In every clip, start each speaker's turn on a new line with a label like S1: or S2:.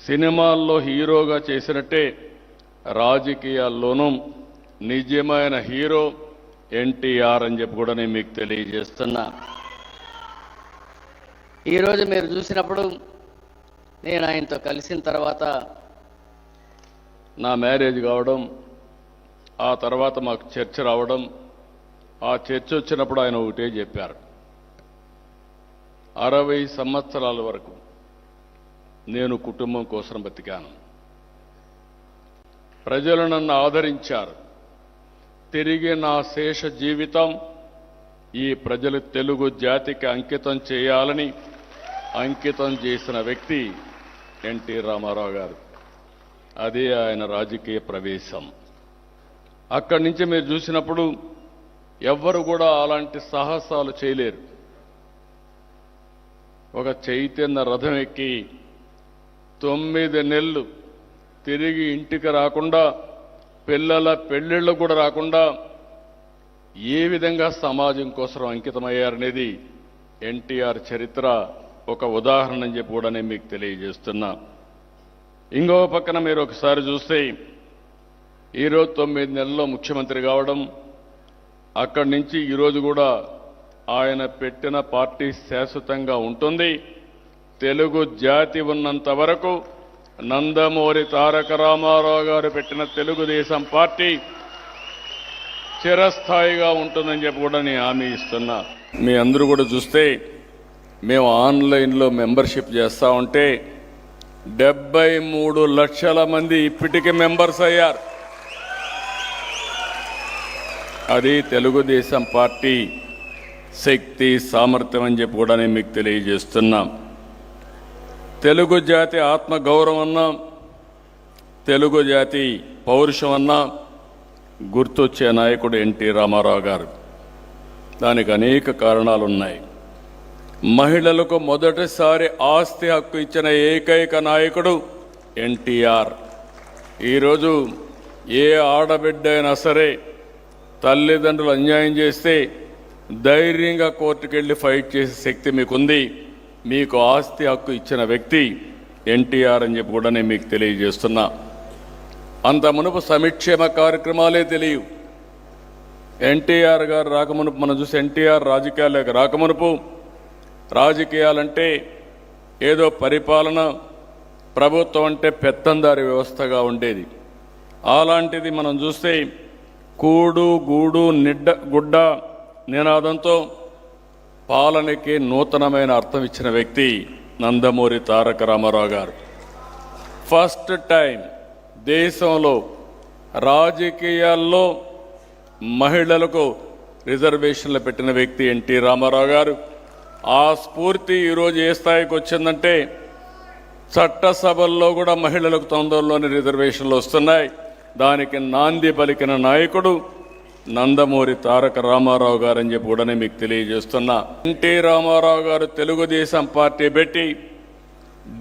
S1: సినిమాల్లో హీరోగా చేసినట్టే రాజకీయాల్లోనూ నిజమైన హీరో ఎన్టీఆర్ అని చెప్పి కూడా నేను మీకు తెలియజేస్తున్నా.
S2: ఈరోజు మీరు చూసినప్పుడు నేను ఆయనతో కలిసిన తర్వాత
S1: నా మ్యారేజ్ కావడం, ఆ తర్వాత మాకు చర్చ రావడం, ఆ చర్చ వచ్చినప్పుడు ఆయన ఒకటే చెప్పారు, 60 సంవత్సరాల వరకు నేను కుటుంబం కోసం బతికాను, ప్రజలు నన్ను ఆదరించారు, తిరిగి నా శేష జీవితం ఈ ప్రజలు తెలుగు జాతికి అంకితం చేయాలని అంకితం చేసిన వ్యక్తి ఎన్టీ రామారావు గారు. అదే ఆయన రాజకీయ ప్రవేశం. అక్కడి నుంచి మీరు చూసినప్పుడు ఎవ్వరు కూడా అలాంటి సాహసాలు చేయలేరు. ఒక చైతన్య రథం ఎక్కి 9 నెలలు తిరిగి ఇంటికి రాకుండా, పిల్లల పెళ్లిళ్ళు కూడా రాకుండా ఏ విధంగా సమాజం కోసం అంకితమయ్యారనేది ఎన్టీఆర్ చరిత్ర ఒక ఉదాహరణ అని చెప్పి కూడా నేను మీకు తెలియజేస్తున్నా. ఇంకో పక్కన మీరు ఒకసారి చూస్తే ఈరోజు 9 నెలల్లో ముఖ్యమంత్రి కావడం, అక్కడి నుంచి ఈరోజు కూడా ఆయన పెట్టిన పార్టీ శాశ్వతంగా ఉంటుంది. తెలుగు జాతి ఉన్నంత వరకు నందమూరి తారక రామారావు గారు పెట్టిన తెలుగుదేశం పార్టీ చిరస్థాయిగా ఉంటుందని చెప్పి కూడా నేను హామీ ఇస్తున్నా. మీ అందరూ కూడా చూస్తే మేము ఆన్లైన్లో మెంబర్షిప్ చేస్తా ఉంటే 73 లక్షల మంది ఇప్పటికీ మెంబర్స్ అయ్యారు. అది తెలుగుదేశం పార్టీ శక్తి, సామర్థ్యం అని చెప్పి కూడా నేను మీకు తెలియజేస్తున్నా. తెలుగు జాతి ఆత్మ గౌరవం అన్నా, తెలుగు జాతి పౌరుషం అన్నా గుర్తొచ్చే నాయకుడు ఎన్టీ రామారావు గారు. దానికి అనేక కారణాలు ఉన్నాయి. మహిళలకు మొదటిసారి ఆస్తి హక్కు ఇచ్చిన ఏకైక నాయకుడు ఎన్టీఆర్. ఈరోజు ఏ ఆడబిడ్డ అయినా సరే తల్లిదండ్రులు అన్యాయం చేస్తే ధైర్యంగా కోర్టుకు వెళ్ళి ఫైట్ చేసే శక్తి మీకుంది. మీకు ఆస్తి హక్కు ఇచ్చిన వ్యక్తి ఎన్టీఆర్ అని చెప్పి కూడా నేను మీకు తెలియజేస్తున్నా. అంత మునుపు సంక్షేమ కార్యక్రమాలే తెలియవు. ఎన్టీఆర్ గారు రాకమునుపు మనం చూసి ఎన్టీఆర్ రాజకీయాలకు రాకమునుపు రాజకీయాలంటే ఏదో పరిపాలన, ప్రభుత్వం అంటే పెత్తందారి వ్యవస్థగా ఉండేది. అలాంటిది మనం చూస్తే కూడు గూడు గుడ్డ నినాదంతో పాలనకి నూతనమైన అర్థం ఇచ్చిన వ్యక్తి నందమూరి తారక రామారావు గారు. ఫస్ట్ టైం దేశంలో రాజకీయాల్లో మహిళలకు రిజర్వేషన్లు పెట్టిన వ్యక్తి ఎన్టీ రామారావు గారు. ఆ స్ఫూర్తి ఈరోజు ఏ స్థాయికి వచ్చిందంటే చట్టసభల్లో కూడా మహిళలకు తొందరలోని రిజర్వేషన్లు వస్తున్నాయి. దానికి నాంది పలికిన నాయకుడు నందమూరి తారక రామారావు గారు అని చెప్పి కూడా మీకు తెలియజేస్తున్నా. ఎన్టీ రామారావు గారు తెలుగుదేశం పార్టీ పెట్టి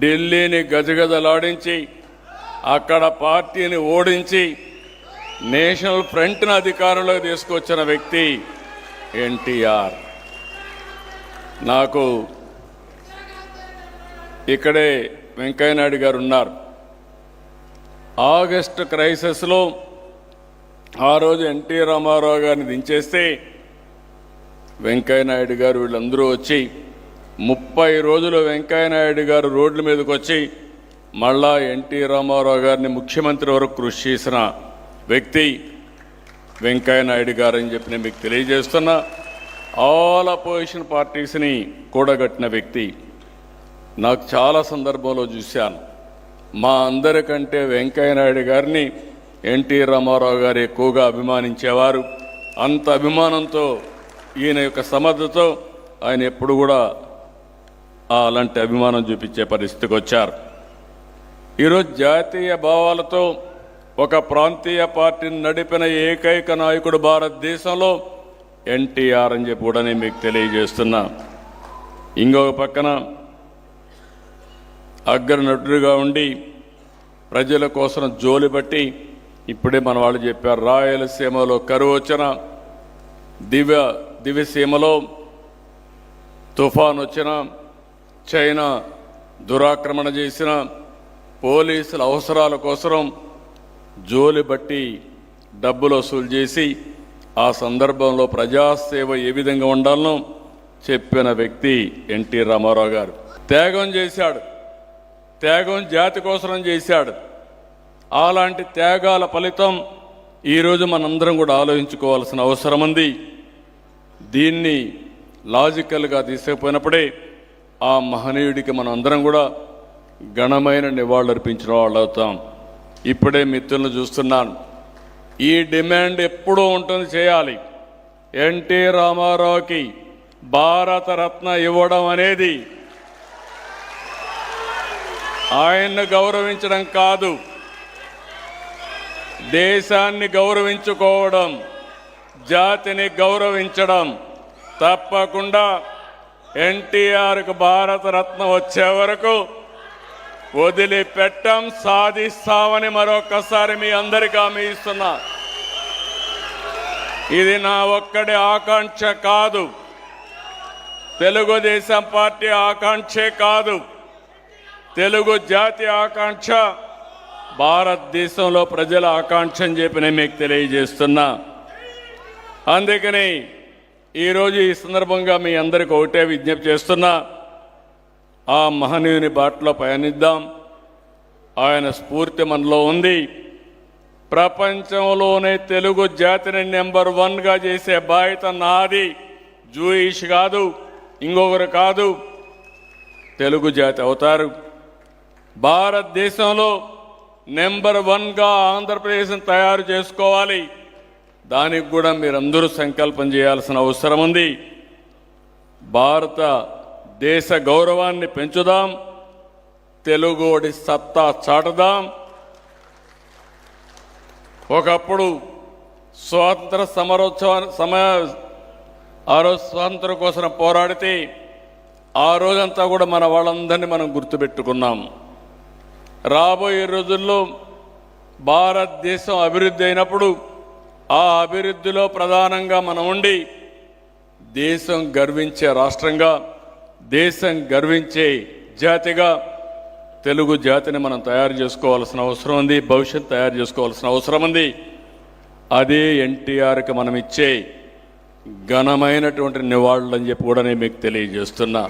S1: ఢిల్లీని గజగజలాడించి అక్కడ పార్టీని ఓడించి నేషనల్ ఫ్రంట్ను అధికారంలోకి తీసుకొచ్చిన వ్యక్తి ఎన్టీఆర్. నాకు ఇక్కడే వెంకయ్యనాయుడు గారు ఉన్నారు. ఆగస్టు క్రైసిస్లో ఆ రోజు ఎన్టీ రామారావు గారిని దించేస్తే వెంకయ్యనాయుడు గారు వీళ్ళందరూ వచ్చి 30 రోజులు వెంకయ్యనాయుడు గారు రోడ్ల మీదకి వచ్చి మళ్ళా ఎన్టీ రామారావు గారిని ముఖ్యమంత్రి వరకు కృషి చేసిన వ్యక్తి వెంకయ్యనాయుడు గారు అని చెప్పి నేను మీకు తెలియజేస్తున్నా. ఆల్ అపోజిషన్ పార్టీస్ని కూడగట్టిన వ్యక్తి. నాకు చాలా సందర్భంలో చూశాను. మా అందరికంటే వెంకయ్యనాయుడు గారిని ఎన్టీ రామారావు గారు ఎక్కువగా అభిమానించేవారు. అంత అభిమానంతో, ఈయన యొక్క సమర్థతో ఆయన ఎప్పుడు కూడా అలాంటి అభిమానం చూపించే పరిస్థితికి వచ్చారు. ఈరోజు జాతీయ భావాలతో ఒక ప్రాంతీయ పార్టీని నడిపిన ఏకైక నాయకుడు భారతదేశంలో ఎన్టీఆర్ అని చెప్పి కూడా నేను మీకు తెలియజేస్తున్నా. ఇంకొక పక్కన అగ్రనటుడిగా ఉండి ప్రజల కోసం జోలి బట్టి ఇప్పుడే మన వాళ్ళు చెప్పారు, రాయలసీమలో కరువు వచ్చిన, దివ్యసీమలో తుఫాన్ వచ్చిన, చైనా దురాక్రమణ చేసిన, పోలీసుల అవసరాల కోసం జోలి బట్టి డబ్బులు వసూలు చేసి ఆ సందర్భంలో ప్రజాసేవ ఏ విధంగా ఉండాలనో చెప్పిన వ్యక్తి ఎన్టీ రామారావు గారు. త్యాగం చేశాడు, త్యాగం జాతి కోసం చేశాడు. అలాంటి త్యాగాల ఫలితం ఈరోజు మనందరం కూడా ఆలోచించుకోవాల్సిన అవసరం ఉంది. దీన్ని లాజికల్గా తీసుకుపోయినప్పుడే ఆ మహనీయుడికి మనం అందరం కూడా ఘనమైన నివాళులర్పించిన వాళ్ళు అవుతాం. ఇప్పుడే మిత్రులను చూస్తున్నాను. ఈ డిమాండ్ ఎప్పుడూ ఉంటుంది, చేయాలి. ఎన్టీ రామారావుకి భారతరత్న ఇవ్వడం అనేది ఆయన్ను గౌరవించడం కాదు, దేశాన్ని గౌరవించుకోవడం, జాతిని గౌరవించడం. తప్పకుండా ఎన్టీఆర్కు భారతరత్న వచ్చే వరకు వదిలిపెట్టం, సాధిస్తామని మరొకసారి మీ అందరికీ హామీ ఇస్తున్నా. ఇది నా ఒక్కడి ఆకాంక్ష కాదు, తెలుగుదేశం పార్టీ ఆకాంక్షే కాదు, తెలుగు జాతి ఆకాంక్ష, భారతదేశంలో ప్రజల ఆకాంక్ష అని చెప్పి నేను మీకు తెలియజేస్తున్నా. అందుకని ఈరోజు ఈ సందర్భంగా మీ అందరికీ ఒకటే విజ్ఞప్తి చేస్తున్నా, ఆ మహనీయుని బాటలో పయనిద్దాం. ఆయన స్ఫూర్తి మనలో ఉంది. ప్రపంచంలోనే తెలుగు జాతిని నెంబర్ 1గా చేసే బాధ్యత నాది. జూయిష్ కాదు, ఇంకొకరు కాదు, తెలుగు జాతి అవుతారు. భారతదేశంలో నెంబర్ 1గా ఆంధ్రప్రదేశ్ని తయారు చేసుకోవాలి. దానికి కూడా మీరందరూ సంకల్పం చేయాల్సిన అవసరం ఉంది. భారత దేశ గౌరవాన్ని పెంచుదాం, తెలుగోడి సత్తా చాటుదాం. ఒకప్పుడు స్వాతంత్ర ఆ రోజు స్వాతంత్రం కోసం పోరాడితే ఆ రోజంతా కూడా మన వాళ్ళందరినీ మనం గుర్తుపెట్టుకున్నాం. రాబోయే రోజుల్లో భారతదేశం అభివృద్ధి అయినప్పుడు ఆ అభివృద్ధిలో ప్రధానంగా మనం ఉండి దేశం గర్వించే రాష్ట్రంగా, దేశం గర్వించే జాతిగా తెలుగు జాతిని మనం తయారు చేసుకోవాల్సిన అవసరం ఉంది, భవిష్యత్తు తయారు చేసుకోవాల్సిన అవసరం ఉంది. అదే ఎన్టీఆర్కి మనం ఇచ్చే ఘనమైనటువంటి నివాళులు అని చెప్పి కూడా నేను మీకు తెలియజేస్తున్నా.